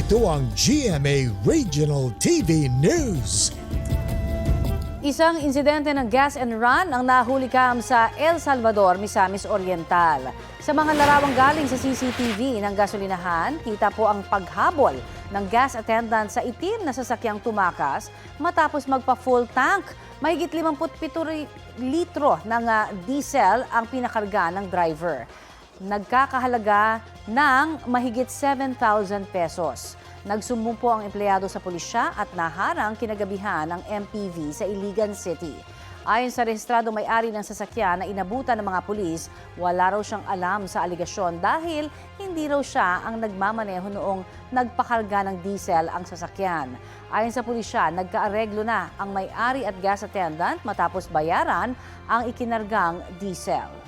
Ito ang GMA Regional TV News. Isang insidente ng gas and run ang nahulikam sa El Salvador, Misamis Oriental. Sa mga larawang galing sa CCTV ng gasolinahan, kita po ang paghabol ng gas attendant sa itim na sasakyang tumakas matapos magpa-full tank. Mahigit 57 litro ng diesel ang pinakarga ng driver. Nagkakahalaga ng mahigit 7,000 pesos. Nagsumbong po ang empleyado sa pulisya at naharang kinagabihan ng MPV sa Iligan City. Ayon sa rehistradong may-ari ng sasakyan na inabutan ng mga pulis, wala raw siyang alam sa aligasyon dahil hindi raw siya ang nagmamaneho noong nagpakarga ng diesel ang sasakyan. Ayon sa pulisya, nagkaareglo na ang may-ari at gas attendant matapos bayaran ang ikinargang diesel.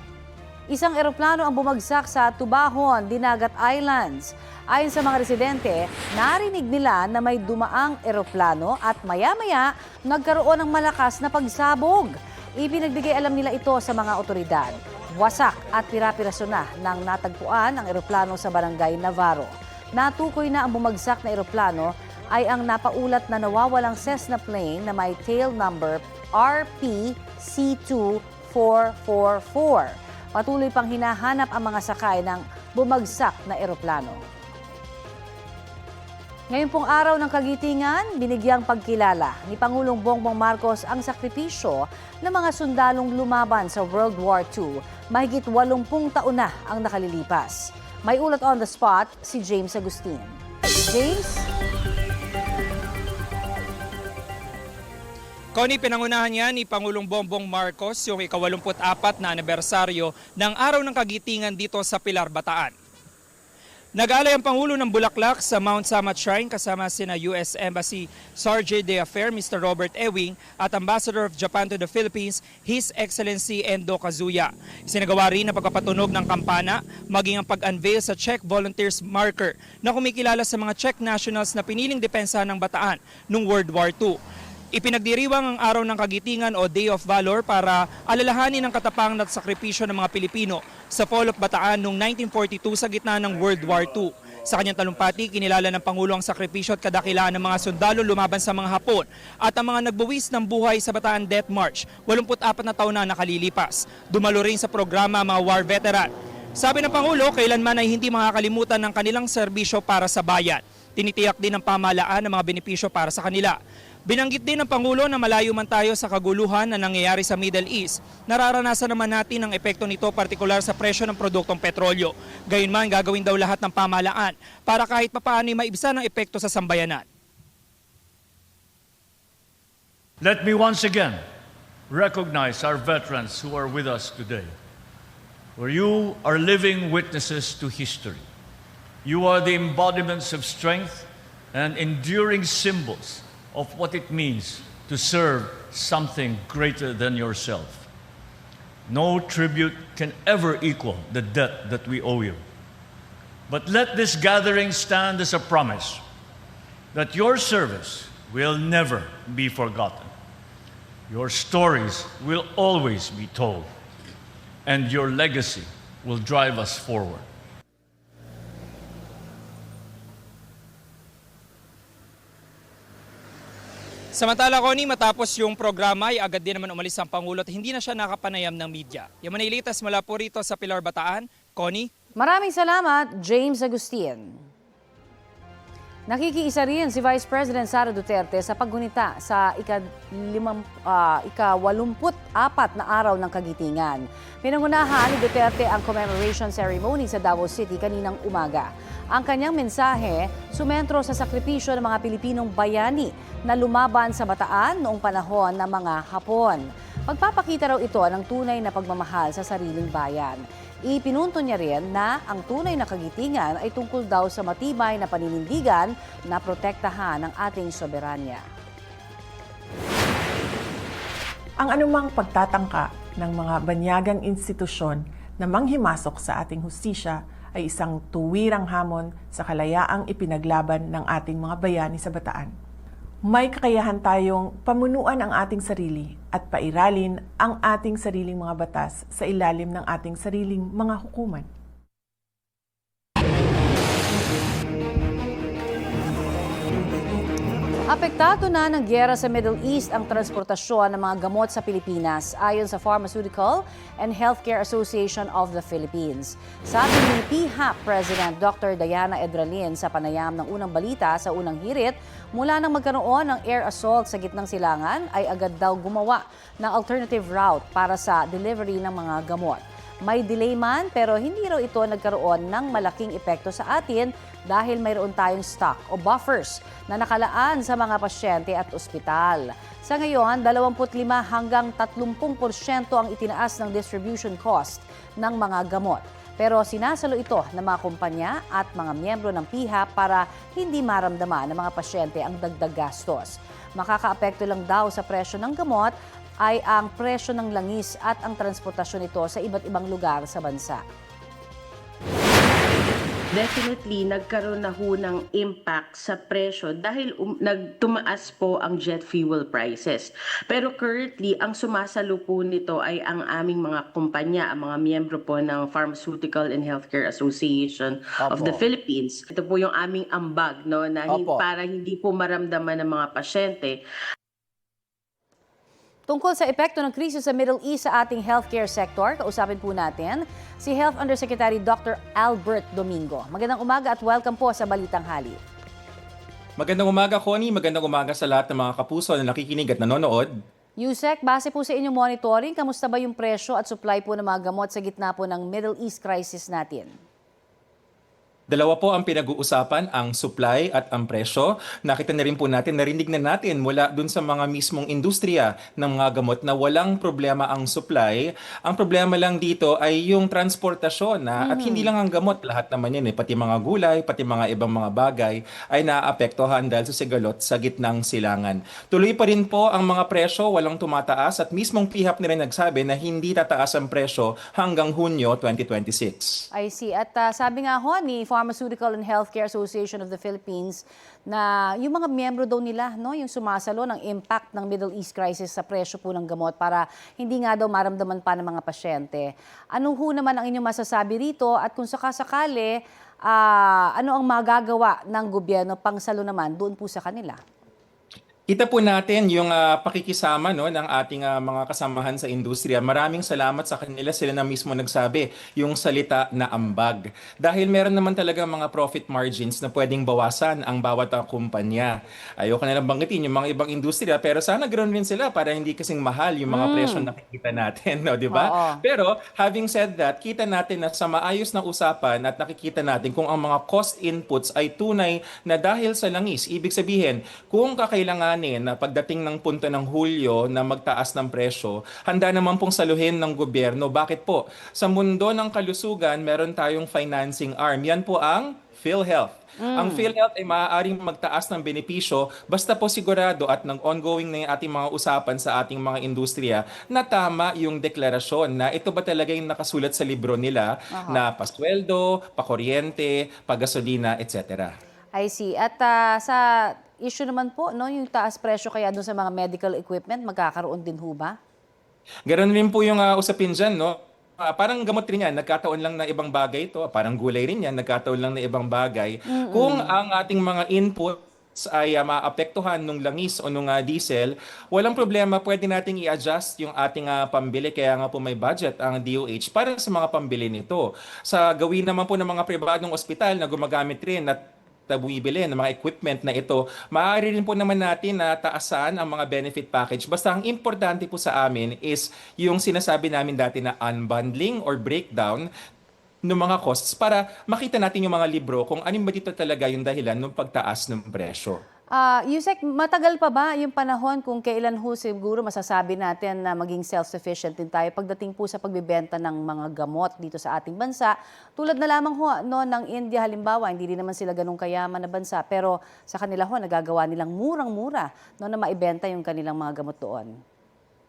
Isang eroplano ang bumagsak sa Tubahon, Dinagat Islands. Ayon sa mga residente, narinig nila na may dumaang eroplano at maya-maya nagkaroon ng malakas na pagsabog. Ibinagbigay alam nila ito sa mga otoridad. Wasak at pira-piraso na nang natagpuan ang eroplano sa barangay Navarro. Natukoy na ang bumagsak na eroplano ay ang napaulat na nawawalang Cessna plane na may tail number RPC-2444. Patuloy pang hinahanap ang mga sakay ng bumagsak na eroplano. Ngayon pong araw ng kagitingan, binigyang pagkilala ni Pangulong Bongbong Marcos ang sakripisyo ng mga sundalong lumaban sa World War II. Mahigit 80 taon na ang nakalilipas. May ulat on the spot si James Agustin. James? Connie, pinangunahan niya ni Pangulong Bongbong Marcos yung ika-84 na anibersaryo ng Araw ng Kagitingan dito sa Pilar, Bataan. Nag-alay ang Pangulo ng bulaklak sa Mount Samat Shrine kasama sina US Embassy Sergeant d'Affaires Mr. Robert Ewing at Ambassador of Japan to the Philippines, His Excellency Endo Kazuya. Isinagawa rin ang pagpapatunog ng kampana, maging ang pag-unveil sa Czech Volunteers Marker na kumikilala sa mga Czech nationals na piniling depensa ng Bataan noong World War II. Ipinagdiriwang ang Araw ng Kagitingan o Day of Valor para alalahanin ang katapangan at sakripisyo ng mga Pilipino sa Fall of Bataan noong 1942 sa gitna ng World War II. Sa kanyang talumpati, kinilala ng Pangulo ang sakripisyo at kadakilaan ng mga sundalo lumaban sa mga Hapon at ang mga nagbuwis ng buhay sa Bataan Death March, 84 na taon na nakalilipas. Dumalo rin sa programa mga war veteran. Sabi ng Pangulo, kailanman ay hindi makakalimutan ng kanilang serbisyo para sa bayan. Tinitiyak din ng pamahalaan ng mga benepisyo para sa kanila. Binanggit din ng Pangulo na malayo man tayo sa kaguluhan na nangyayari sa Middle East, nararanasan naman natin ang epekto nito partikular sa presyo ng produktong petrolyo. Gayunman, gagawin daw lahat ng pamahalaan para kahit papaano maibsan ang epekto sa sambayanan. Let me once again recognize our veterans who are with us today. For you are living witnesses to history. You are the embodiments of strength and enduring symbols of what it means to serve something greater than yourself. No tribute can ever equal the debt that we owe you. But let this gathering stand as a promise that your service will never be forgotten. Your stories will always be told, and your legacy will drive us forward. Samantala, Connie, matapos yung programa ay agad din naman umalis ang Pangulo at hindi na siya nakapanayam ng media. Yung manilitas mula po rito sa Pilar, Bataan. Connie? Maraming salamat, James Agustin. Nakikiisa rin si Vice President Sara Duterte sa paggunita sa ika-84 na araw ng kagitingan. Pinangunahan ni Duterte ang commemoration ceremony sa Davao City kaninang umaga. Ang kanyang mensahe, sumentro sa sakripisyo ng mga Pilipinong bayani na lumaban sa Bataan noong panahon ng mga Hapon. Pagpapakita raw ito ng tunay na pagmamahal sa sariling bayan. Ipinunto niya rin na ang tunay na kagitingan ay tungkol daw sa matibay na paninindigan na protektahan ang ating soberanya. Ang anumang pagtatangka ng mga banyagang institusyon na manghimasok sa ating hustisya ay isang tuwirang hamon sa kalayaang ipinaglaban ng ating mga bayani sa Bataan. May kakayahan tayong pamunuan ang ating sarili at pairalin ang ating sariling mga batas sa ilalim ng ating sariling mga hukuman. Apektado na ng giyera sa Middle East ang transportasyon ng mga gamot sa Pilipinas ayon sa Pharmaceutical and Healthcare Association of the Philippines. Sabi ni PHAP President Dr. Diana Edralin sa panayam ng unang balita sa unang hirit, mula nang magkaroon ng air assault sa gitnang silangan ay agad daw gumawa ng alternative route para sa delivery ng mga gamot. May delay man pero hindi raw ito nagkaroon ng malaking epekto sa atin dahil mayroon tayong stock o buffers na nakalaan sa mga pasyente at ospital. Sa ngayon, 25 hanggang 30% ang itinaas ng distribution cost ng mga gamot. Pero sinasalo ito ng mga kumpanya at mga miyembro ng PHAP para hindi maramdaman ng mga pasyente ang dagdag gastos. Makakaapekto lang daw sa presyo ng gamot ay ang presyo ng langis at ang transportasyon nito sa iba't ibang lugar sa bansa. Definitely, nagkaroon na ho ng impact sa presyo dahil nagtumaas po ang jet fuel prices. Pero currently, ang sumasalo po nito ay ang aming mga kumpanya, ang mga miyembro po ng Pharmaceutical and Healthcare Association of the Philippines. Ito po yung aming ambag, no, na para hindi po maramdaman ng mga pasyente. Tungkol sa epekto ng krisis sa Middle East sa ating healthcare sector, kausapin po natin si Health Undersecretary Dr. Albert Domingo. Magandang umaga at welcome po sa Balitang Hali. Magandang umaga, Connie. Magandang umaga sa lahat ng mga kapuso na nakikinig at nanonood. Yusek, base po sa inyong monitoring, kamusta ba yung presyo at supply po ng mga gamot sa gitna po ng Middle East crisis natin? Dalawa po ang pinag-uusapan, ang supply at ang presyo. Nakita na rin po natin, narinig na natin mula dun sa mga mismong industriya ng mga gamot na walang problema ang supply. Ang problema lang dito ay yung transportasyon at hindi lang ang gamot, lahat naman yan pati mga gulay, pati mga ibang mga bagay ay naaapektuhan dahil sa sigalot sa gitnang silangan. Tuloy pa rin po ang mga presyo, walang tumataas at mismong PHAP na rin nagsabi na hindi tataas ang presyo hanggang Hunyo 2026. I see. At sabi nga ho ni Pharmaceutical and Healthcare Association of the Philippines na yung mga miyembro daw nila, no, yung sumasalo ng impact ng Middle East crisis sa presyo po ng gamot para hindi nga daw maramdaman pa ng mga pasyente. Ano ho naman ang inyong masasabi rito at kung sakasakali, ano ang magagawa ng gobyerno pangsalo naman doon po sa kanila? Kita po natin yung pakikisama ng ating mga kasamahan sa industriya. Maraming salamat sa kanila. Sila na mismo nagsabi yung salita na ambag. Dahil meron naman talaga mga profit margins na pwedeng bawasan ang bawat kumpanya. Ayoko na lang banggitin yung mga ibang industriya pero sana ganoon rin sila para hindi kasing mahal yung mga presyo na nakikita natin. No, di ba? Pero having said that, kita natin na sa maayos na usapan at nakikita natin kung ang mga cost inputs ay tunay na dahil sa langis. Ibig sabihin, kung kakailangan na pagdating ng punto ng Hulyo na magtaas ng presyo, handa naman pong saluhin ng gobyerno. Bakit po? Sa mundo ng kalusugan, meron tayong financing arm. Yan po ang PhilHealth. Ang PhilHealth ay maaaring magtaas ng benepisyo basta po sigurado at ongoing na yung ating mga usapan sa ating mga industriya na tama yung deklarasyon na ito ba talaga yung nakasulat sa libro nila na pasweldo, pakuryente, pagasolina, etc. I see. At sa issue naman po, no, yung taas presyo kaya doon sa mga medical equipment, magkakaroon din ho ba? Ganon rin po yung usapin dyan, no? Parang gamot rin yan, nagkataon lang na ibang bagay ito. Parang gulay rin yan, nagkataon lang na ibang bagay. Kung ang ating mga inputs ay maapektuhan nung langis o nung diesel, walang problema, pwede nating i-adjust yung ating pambili. Kaya nga po may budget ang DOH para sa mga pambili nito. Sa gawin naman po ng mga pribadong ospital na gumagamit rin at bumibili ng mga equipment na ito, maaari rin po naman natin na taasan ang mga benefit package. Basta ang importante po sa amin is yung sinasabi namin dati na unbundling or breakdown ng mga costs para makita natin yung mga libro kung ano ba dito talaga yung dahilan ng pagtaas ng presyo. Yusek, matagal pa ba yung panahon kung kailan ho siguro masasabi natin na maging self-sufficient din tayo pagdating po sa pagbibenta ng mga gamot dito sa ating bansa? Tulad na lamang ho ng India halimbawa, hindi rin naman sila ganun kayaman na bansa pero sa kanila ho nagagawa nilang murang-mura na maibenta yung kanilang mga gamot doon.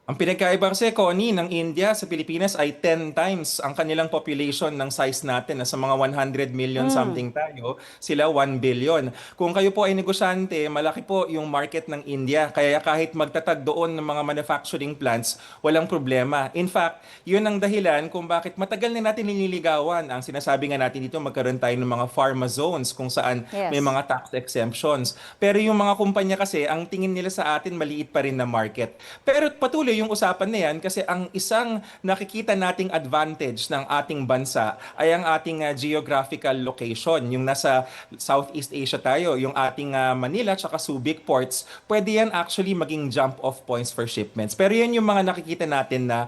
Ang pinagkaiba kasi, Connie, ng India sa Pilipinas ay 10 times ang kanilang population ng size natin. Nasa mga 100 million something tayo, sila 1 billion. Kung kayo po ay negosyante, malaki po yung market ng India. Kaya kahit magtatag doon ng mga manufacturing plants, walang problema. In fact, yun ang dahilan kung bakit matagal na natin nililigawan. Ang sinasabi nga natin dito, magkaroon tayo ng mga pharma zones kung saan may Yes. mga tax exemptions. Pero yung mga kumpanya kasi, ang tingin nila sa atin, maliit pa rin na market. Pero patuloy yung usapan na yan kasi ang isang nakikita nating advantage ng ating bansa ay ang ating geographical location. Yung nasa Southeast Asia tayo, yung ating Manila tsaka Subic ports, pwede yan actually maging jump off points for shipments. Pero yan yung mga nakikita natin na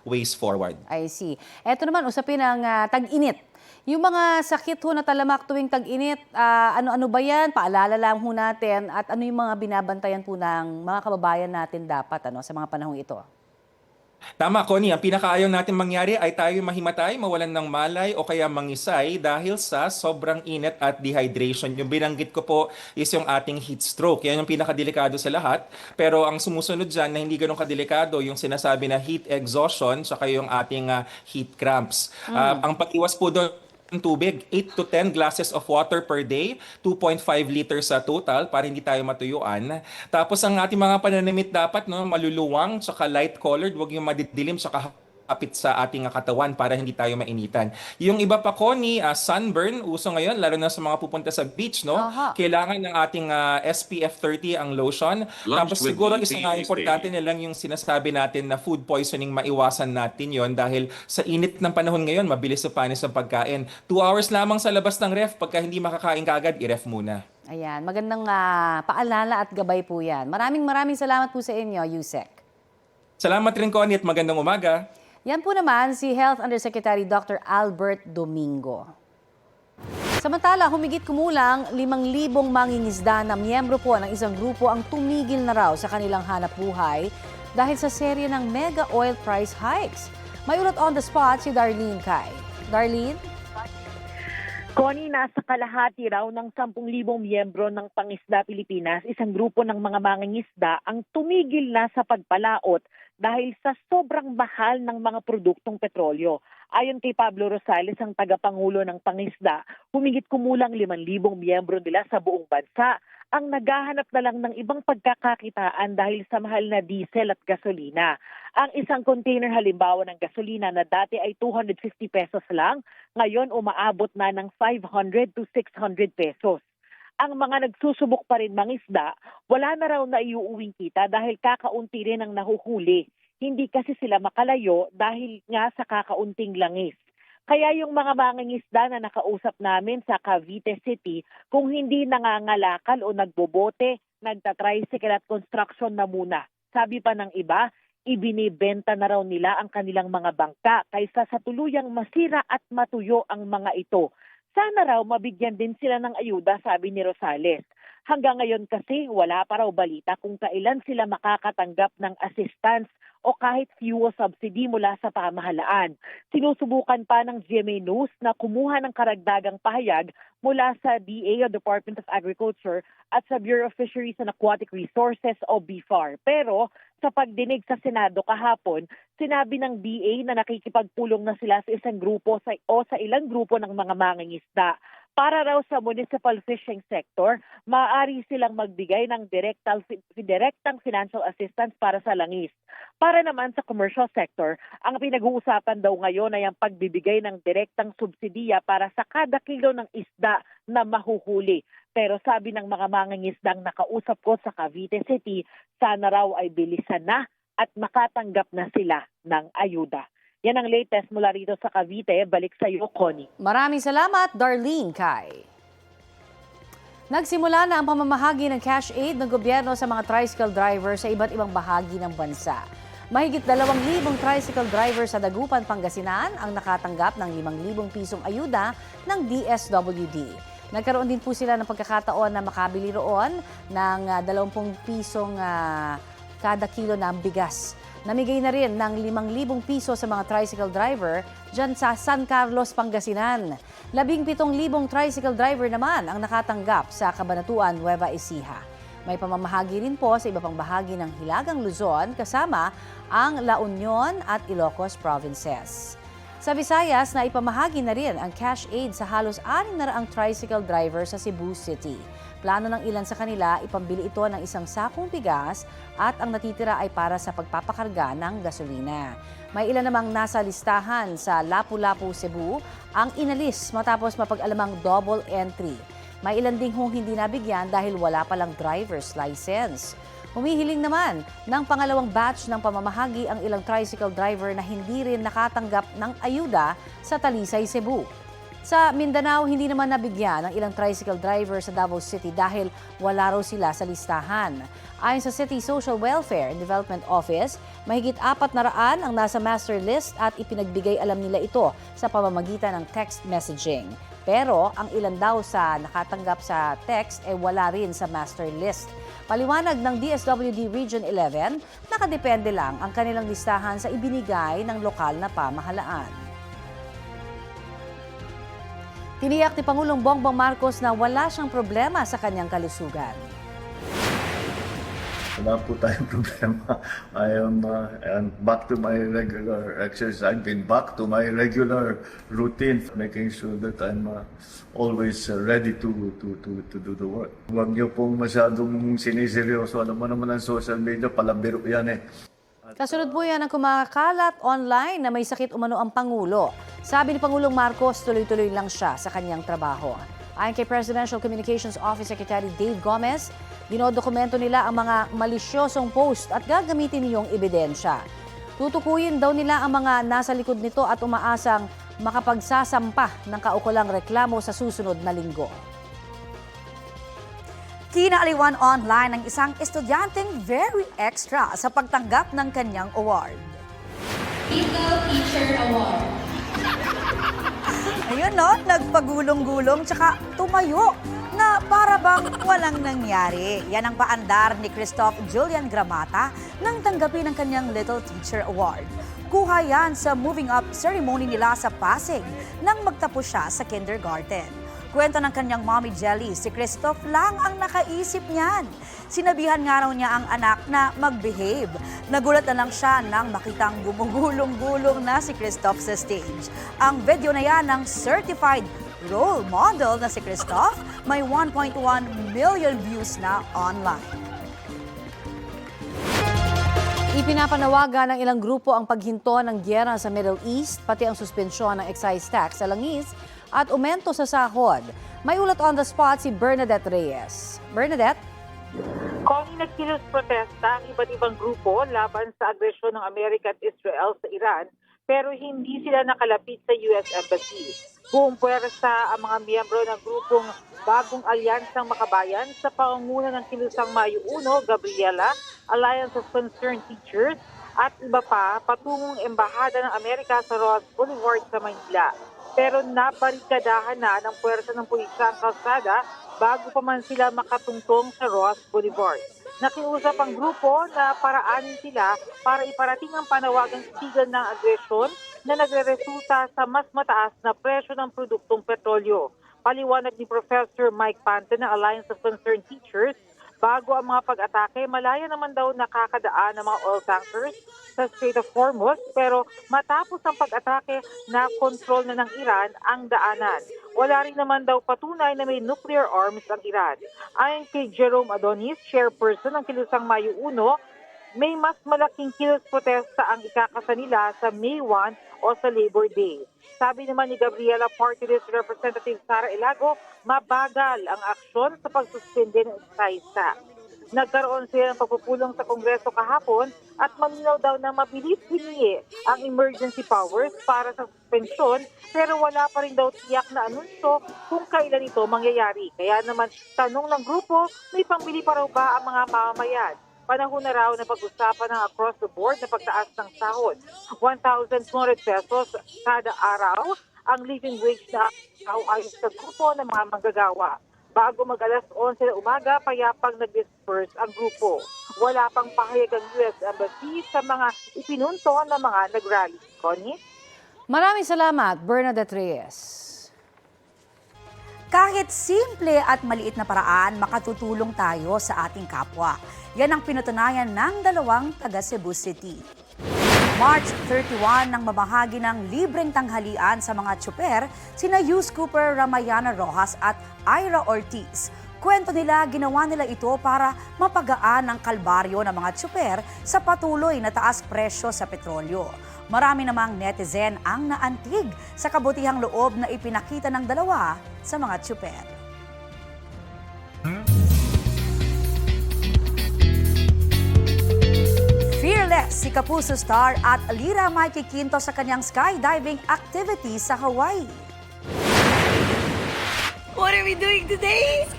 ways forward. I see. Eto naman, usapin ang tag-init. Yung mga sakit ho na talamak tuwing tag-init, ano-ano ba yan? Paalala lang ho natin at ano yung mga binabantayan po ng mga kababayan natin dapat sa mga panahong ito? Tama, Connie. Ang pinakaayaw natin mangyari ay tayo mahimatay, mawalan ng malay o kaya mangisay dahil sa sobrang init at dehydration. Yung binanggit ko po is yung ating heat stroke. Yan yung pinakadelikado sa lahat. Pero ang sumusunod dyan na hindi ganun kadelikado, yung sinasabi na heat exhaustion saka yung ating heat cramps. Ang pag-iwas po doon ng tubig, 8 to 10 glasses of water per day, 2.5 liters sa total para hindi tayo matuyuan. Tapos ang ating mga pananamit dapat maluluwang, tsaka light colored, wag yung madidilim, tsaka kapit sa ating katawan para hindi tayo mainitan. Yung iba pa, Connie, sunburn, uso ngayon, lalo na sa mga pupunta sa beach, no? Aha. Kailangan ng ating SPF 30 ang lotion. Tapos siguro isa nga importante na lang yung sinasabi natin na food poisoning, maiwasan natin yon dahil sa init ng panahon ngayon, mabilis sa panis ang pagkain. 2 hours lamang sa labas ng ref, pagka hindi makakain kaagad, i-ref muna. Ayan, magandang paalala at gabay po yan. Maraming salamat po sa inyo, Yusek. Salamat rin, Connie, at magandang umaga. Yan po naman si Health Undersecretary Dr. Albert Domingo. Samantala, humigit kumulang 5,000 mangingisda na miyembro po ng isang grupo ang tumigil na raw sa kanilang hanap buhay dahil sa serye ng mega oil price hikes. May ulat on the spot si Darlene Kai. Darlene? Connie, nasa kalahati raw ng 10,000 miyembro ng Pangisda Pilipinas, isang grupo ng mga mangingisda ang tumigil na sa pagpalaot dahil sa sobrang mahal ng mga produktong petrolyo. Ayon kay Pablo Rosales, ang tagapangulo ng Pangisda, humigit kumulang 5,000 miyembro nila sa buong bansa ang naghahanap na lang ng ibang pagkakakitaan dahil sa mahal na diesel at gasolina. Ang isang container halimbawa ng gasolina na dati ay 250 pesos lang, ngayon umaabot na ng 500 to 600 pesos. Ang mga nagsusubok pa rin mangisda, wala na raw na iuuwing kita dahil kakaunti rin ang nahuhuli. Hindi kasi sila makalayo dahil nga sa kakaunting langis. Kaya yung mga mangingisda na nakausap namin sa Cavite City, kung hindi nangangalakal o nagbobote, nagtatricycle at construction na muna. Sabi pa ng iba, ibinibenta na raw nila ang kanilang mga bangka kaysa sa tuluyang masira at matuyo ang mga ito. Sana raw mabigyan din sila ng ayuda, sabi ni Rosales. Hanggang ngayon kasi wala pa raw balita kung kailan sila makakatanggap ng assistance o kahit fuel subsidy mula sa pamahalaan. Sinusubukan pa ng GMA News na kumuha ng karagdagang pahayag mula sa DA o Department of Agriculture at sa Bureau of Fisheries and Aquatic Resources o BFAR. Pero sa pagdinig sa Senado kahapon, sinabi ng DA na nakikipagpulong na sila sa isang grupo o sa ilang grupo ng mga mangingisda. Para raw sa municipal fishing sector, maaari silang magbigay ng direktang financial assistance para sa langis. Para naman sa commercial sector, ang pinag-uusapan daw ngayon ay ang pagbibigay ng direktang subsidiya para sa kada kilo ng isda na mahuhuli. Pero sabi ng mga mangingisdang nakausap ko sa Cavite City, sana raw ay bilisan na at makatanggap na sila ng ayuda. Yan ang latest mula rito sa Cavite. Balik sa iyo, Connie. Maraming salamat, Darlene Kai. Nagsimula na ang pamamahagi ng cash aid ng gobyerno sa mga tricycle driver sa iba't ibang bahagi ng bansa. Mahigit 2,000 tricycle driver sa Dagupan, Pangasinan ang nakatanggap ng 5,000 pisong ayuda ng DSWD. Nagkaroon din po sila ng pagkakataon na makabili roon ng 20 pisong kada kilo ng bigas. Namigay na rin ng 5,000 piso sa mga tricycle driver dyan sa San Carlos, Pangasinan. 17,000 tricycle driver naman ang nakatanggap sa Cabanatuan, Nueva Ecija. May pamamahagi rin po sa iba pang bahagi ng Hilagang Luzon kasama ang La Union at Ilocos provinces. Sa Visayas, na ipamahagi na rin ang cash aid sa halos 600 tricycle driver sa Cebu City. Plano ng ilan sa kanila, ipambili ito ng isang sakong bigas at ang natitira ay para sa pagpapakarga ng gasolina. May ilan namang nasa listahan sa Lapu-Lapu, Cebu ang inalis matapos mapag-alamang double entry. May ilan ding hindi nabigyan dahil wala palang driver's license. Humihiling naman ng pangalawang batch ng pamamahagi ang ilang tricycle driver na hindi rin nakatanggap ng ayuda sa Talisay, Cebu. Sa Mindanao, hindi naman nabigyan ng ilang tricycle driver sa Davao City dahil wala raw sila sa listahan. Ayon sa City Social Welfare and Development Office, mahigit 400 ang nasa master list at ipinagbigay alam nila ito sa pamamagitan ng text messaging. Pero ang ilan daw sa nakatanggap sa text ay wala rin sa master list. Paliwanag ng DSWD Region 11, nakadepende lang ang kanilang listahan sa ibinigay ng lokal na pamahalaan. Tiniyak ni Pangulong Bongbong Marcos na wala siyang problema sa kanyang kalusugan. Wala po tayong problema. I am back to my regular exercise. I've been back to my regular routine, making sure that I'm always ready to do the work. Huwag niyo pong masyadong siniseryoso. Alam mo naman ang social media, palabiro yan eh. Kasunod po yan ang kumakalat online na may sakit umano ang Pangulo. Sabi ni Pangulong Marcos, tuloy-tuloy lang siya sa kanyang trabaho. Ayon kay Presidential Communications Office Secretary Dave Gomez, dinodokumento nila ang mga malisyosong post at gagamitin niyong ebidensya. Tutukuyin daw nila ang mga nasa likod nito at umaasang makapagsasampa ng kaukulang reklamo sa susunod na linggo. Kinaaliwan online ng isang estudyanteng very extra sa pagtanggap ng kanyang award. Female Teacher Award. Ayun no, nagpagulong-gulong tsaka tumayo na para bang walang nangyari. Yan ang paandar ni Christoph Julian Gramata nang tanggapin ang kanyang Little Teacher Award. Kuha yan sa moving up ceremony nila sa Pasig nang magtapos siya sa kindergarten. Kwento ng kanyang mommy Jelly, si Christoph lang ang nakaisip niyan. Sinabihan nga raw niya ang anak na mag-behave. Nagulat na lang siya nang makitang gumugulong-gulong na si Christoph sa stage. Ang video na yan ng certified role model na si Christoph may 1.1 million views na online. Ipinapanawagan ng ilang grupo ang paghinto ng giyera sa Middle East, pati ang suspensyon ng excise tax sa langis at aumento sa sahod. May ulat on the spot si Bernadette Reyes. Bernadette? Connie, nagkilos protesta ang iba't ibang grupo laban sa agresyon ng Amerika at Israel sa Iran, pero hindi sila nakalapit sa US Embassy. Buong puwersa ang mga miyembro ng grupong Bagong Alyansang Makabayan sa pangunguna ng kilusang Mayo 1, Gabriela, Alliance of Concerned Teachers, at iba pa patungong Embahada ng Amerika sa Ross Boulevard sa Manila. Pero nabarikadahan na ng puwersa ng pulisya ang kalsada bago pa man sila makatungtong sa Ross Boulevard. Nakiusap ang grupo na paraanin sila para iparating ang panawagang tigil ng agresyon na nagreresulta sa mas mataas na presyo ng produktong petrolyo. Paliwanag ni Professor Mike Panta ng Alliance of Concerned Teachers, bago ang mga pag-atake, malaya naman daw nakakadaan ng mga oil tankers sa Strait of Hormuz, pero matapos ang pag-atake, na-control na ng Iran ang daanan. Wala rin naman daw patunay na may nuclear arms ang Iran. Ayon kay Jerome Adonis, chairperson ng Kilusang Mayo 1, may mas malaking kilos protesta ang ikakasa nila sa May 1 o sa Labor Day. Sabi naman ni Gabriela Party List Representative Sara Ilago, mabagal ang aksyon sa pagsuspende ng excise tax. Nagkaroon sila ng pagpupulong sa Kongreso kahapon at malinaw daw na mabilis hiningi ang emergency powers para sa suspensyon, pero wala pa rin daw tiyak na anunsyo kung kailan ito mangyayari. Kaya naman tanong ng grupo, may pambili pa raw ba ang mga mamamayan? Panahon na raw na pag-usapan ng across the board na pagtaas ng sahod. 1,200 pesos kada araw ang living wage na ayon sa grupo ng mga manggagawa. Bago mag-alas 11 na umaga, payapang nag-disperse ang grupo. Wala pang pahayag ang US Embassy sa mga ipinunto ng mga nag-rally. Connie? Maraming salamat, Bernadette Reyes. Kahit simple at maliit na paraan, makatutulong tayo sa ating kapwa. Yan ang pinutunayan ng dalawang taga Cebu City. March 31 nang mamahagi ng libreng tanghalian sa mga tsuper sina Yus Cooper Ramayana Rojas at Ira Ortiz. Kwento nila, ginawa nila ito para mapagaan ang kalbaryo ng mga tsuper sa patuloy na taas presyo sa petrolyo. Marami namang netizen ang naantig sa kabutihang loob na ipinakita ng dalawa sa mga tsuper. Fearless si Kapuso Star at Lira Mikey Quinto sa kanyang skydiving activity sa Hawaii. What are we doing today?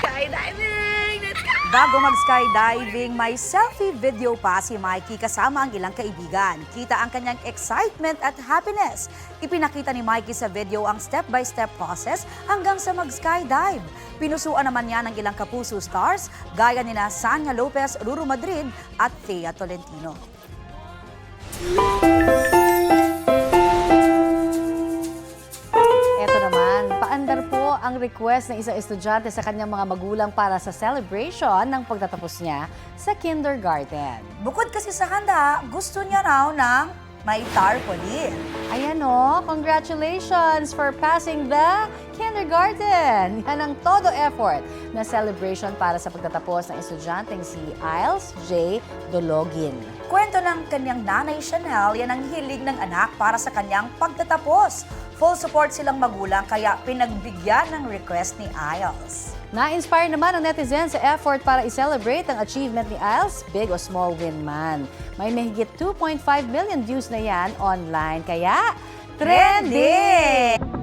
Skydiving! Let's go! Bago mag-skydiving, may selfie video pa si Mikey kasama ang ilang kaibigan. Kita ang kanyang excitement at happiness. Ipinakita ni Mikey sa video ang step-by-step process hanggang sa mag-skydive. Pinusuan naman niya ng ilang Kapuso Stars gaya nina Sanya Lopez, Ruru Madrid at Thea Tolentino. Eto naman, paandar po ang request ng isang estudyante sa kanyang mga magulang para sa celebration ng pagtatapos niya sa kindergarten. Bukod kasi sa handa, gusto niya raw ng may tarpaulin. Ayan o, congratulations for passing the kindergarten! Yan ang todo effort na celebration para sa pagtatapos ng estudyanteng si Iles J. Dologin. Kwento ng kanyang nanay Chanel, yan ang hilig ng anak para sa kanyang pagtatapos. Full support silang magulang kaya pinagbigyan ng request ni Iles. Na-inspire naman ang netizen sa effort para i-celebrate ang achievement ni Iles, big o small win man. May mahigit 2.5 million views na yan online, kaya trending!